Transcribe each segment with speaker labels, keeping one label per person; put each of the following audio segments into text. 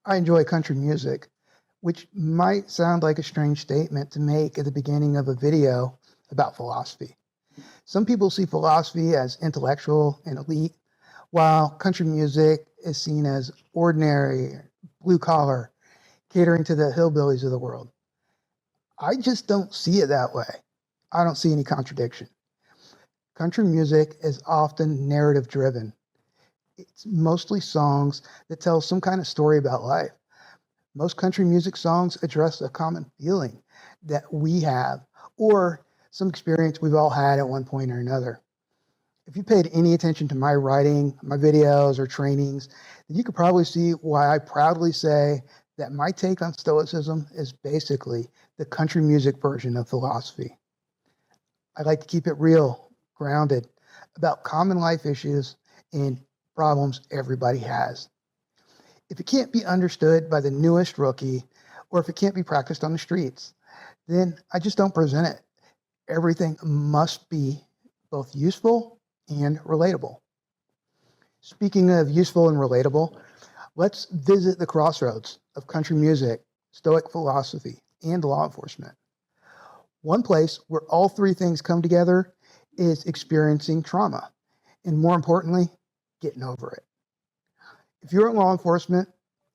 Speaker 1: I enjoy country music, which might sound like a strange statement to make at the beginning of a video about philosophy. Some people see philosophy as intellectual and elite, while country music is seen as ordinary, blue collar, catering to the hillbillies of the world. I just don't see it that way. I don't see any contradiction. Country music is often narrative driven. It's mostly songs that tell some kind of story about life. Most country music songs address a common feeling that we have or some experience we've all had at one point or another. If you paid any attention to my writing, my videos, or trainings, then you could probably see why I proudly say that my take on Stoicism is basically the country music version of philosophy. I like to keep it real, grounded, about common life issues and problems everybody has. If it can't be understood by the newest rookie, or if it can't be practiced on the streets, then I just don't present it. Everything must be both useful and relatable. Speaking of useful and relatable, let's visit the crossroads of country music, Stoic philosophy, and law enforcement. One place where all three things come together is experiencing trauma, and more importantly, getting over it. If you're in law enforcement,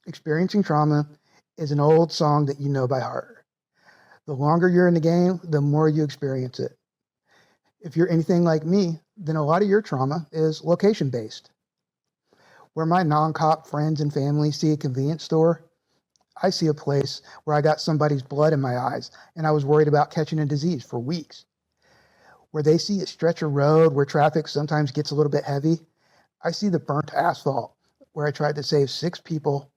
Speaker 1: experiencing trauma is an old song that you know by heart. The longer you're in the game, the more you experience it. If you're anything like me, then a lot of your trauma is location-based. Where my non-cop friends and family see a convenience store, I see a place where I got somebody's blood in my eyes and I was worried about catching a disease for weeks. Where they see a stretch of road where traffic sometimes gets a little bit heavy, I see the burnt asphalt where I tried to save 6 people,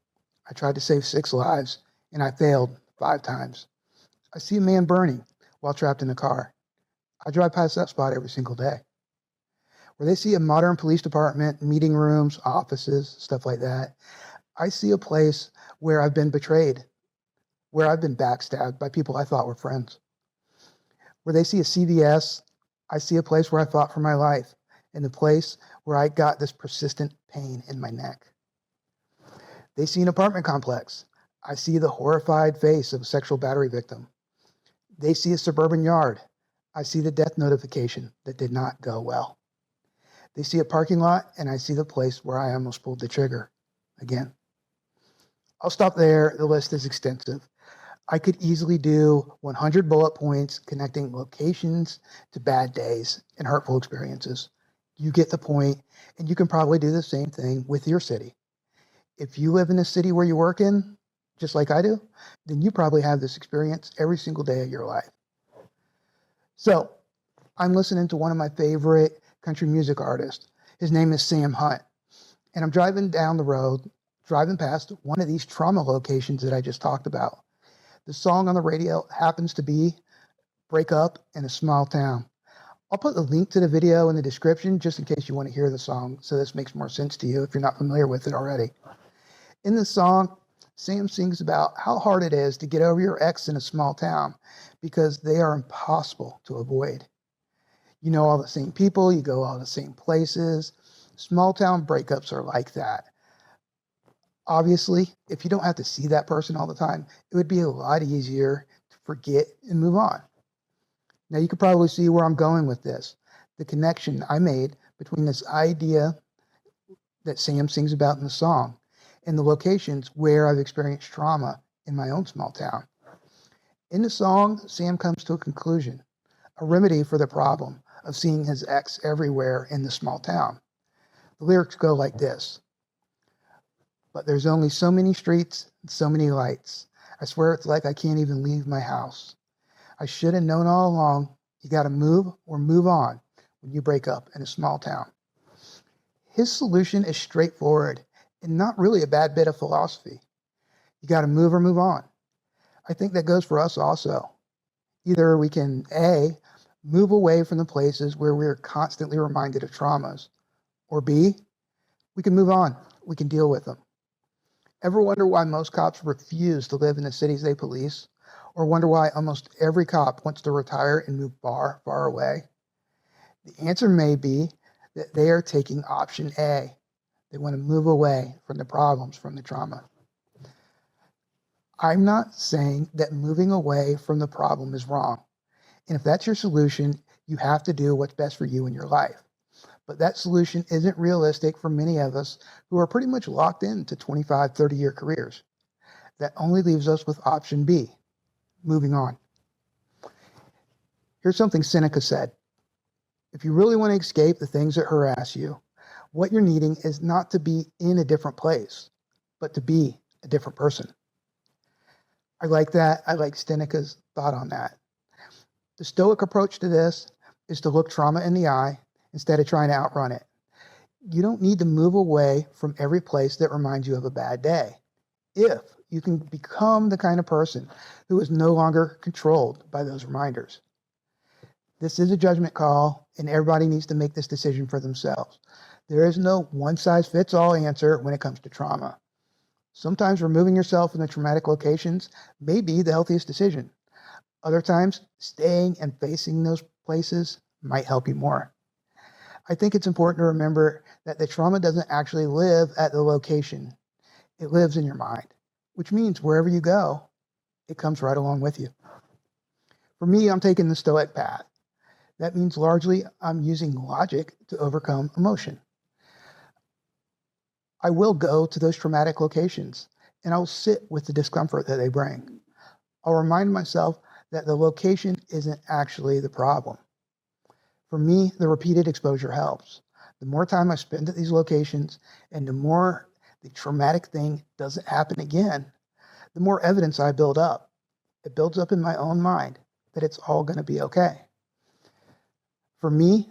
Speaker 1: I tried to save 6 lives, and I failed 5 times. I see a man burning while trapped in a car. I drive past that spot every single day. Where they see a modern police department, meeting rooms, offices, stuff like that, I see a place where I've been betrayed, where I've been backstabbed by people I thought were friends. Where they see a CVS, I see a place where I fought for my life, and the place where I got this persistent pain in my neck. They see an apartment complex. I see the horrified face of a sexual battery victim. They see a suburban yard. I see the death notification that did not go well. They see a parking lot, and I see the place where I almost pulled the trigger again. I'll stop there. The list is extensive. I could easily do 100 bullet points connecting locations to bad days and hurtful experiences. You get the point, and you can probably do the same thing with your city. If you live in a city where you work in, just like I do, then you probably have this experience every single day of your life. So I'm listening to one of my favorite country music artists. His name is Sam Hunt. And I'm driving down the road, driving past one of these trauma locations that I just talked about. The song on the radio happens to be Break Up in a Small Town. I'll put the link to the video in the description just in case you want to hear the song, so this makes more sense to you if you're not familiar with it already. In the song, Sam sings about how hard it is to get over your ex in a small town because they are impossible to avoid. You know all the same people, you go all the same places. Small town breakups are like that. Obviously, if you don't have to see that person all the time, it would be a lot easier to forget and move on. Now you can probably see where I'm going with this. The connection I made between this idea that Sam sings about in the song and the locations where I've experienced trauma in my own small town. In the song, Sam comes to a conclusion, a remedy for the problem of seeing his ex everywhere in the small town. The lyrics go like this. But there's only so many streets and so many lights. I swear it's like I can't even leave my house. I should have known all along, you got to move or move on when you break up in a small town. His solution is straightforward and not really a bad bit of philosophy. You got to move or move on. I think that goes for us also. Either we can A, move away from the places where we're constantly reminded of traumas, or B, we can move on. We can deal with them. Ever wonder why most cops refuse to live in the cities they police? Or wonder why almost every cop wants to retire and move far, far away? The answer may be that they are taking option A. They want to move away from the problems, from the trauma. I'm not saying that moving away from the problem is wrong. And if that's your solution, you have to do what's best for you in your life. But that solution isn't realistic for many of us who are pretty much locked into 25, 30-year careers. That only leaves us with option B, moving on. Here's something Seneca said. If you really want to escape the things that harass you, what you're needing is not to be in a different place, but to be a different person. I like that. I like Seneca's thought on that. The Stoic approach to this is to look trauma in the eye instead of trying to outrun it. You don't need to move away from every place that reminds you of a bad day. If you can become the kind of person who is no longer controlled by those reminders. This is a judgment call, and everybody needs to make this decision for themselves. There is no one-size-fits-all answer when it comes to trauma. Sometimes removing yourself from the traumatic locations may be the healthiest decision. Other times, staying and facing those places might help you more. I think it's important to remember that the trauma doesn't actually live at the location. It lives in your mind, which means wherever you go, it comes right along with you. For me, I'm taking the Stoic path. That means largely I'm using logic to overcome emotion. I will go to those traumatic locations and I'll sit with the discomfort that they bring. I'll remind myself that the location isn't actually the problem. For me, the repeated exposure helps. The more time I spend at these locations and the more the traumatic thing doesn't happen again, the more evidence I build up. It builds up in my own mind that it's all going to be okay. For me,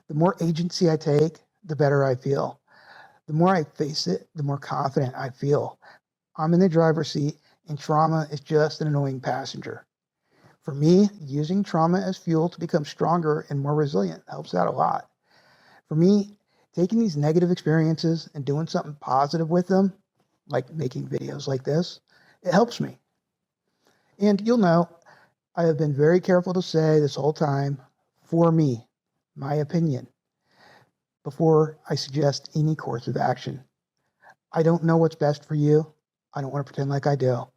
Speaker 1: the more agency I take, the better I feel. The more I face it, the more confident I feel. I'm in the driver's seat and trauma is just an annoying passenger. For me, using trauma as fuel to become stronger and more resilient helps out a lot. For me, taking these negative experiences and doing something positive with them, like making videos like this, it helps me. And you'll know, I have been very careful to say this whole time, for me, my opinion, before I suggest any course of action. I don't know what's best for you. I don't want to pretend like I do.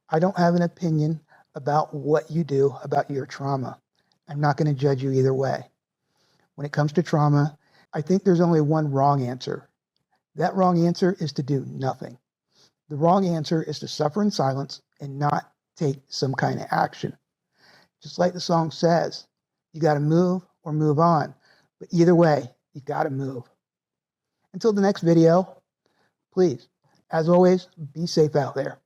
Speaker 1: I don't have an opinion about what you do about your trauma. I'm not going to judge you either way. When it comes to trauma, I think there's only one wrong answer. That wrong answer is to do nothing. The wrong answer is to suffer in silence and not take some kind of action. Just like the song says, you got to move or move on. But either way, you got to move. Until the next video, please, as always, be safe out there.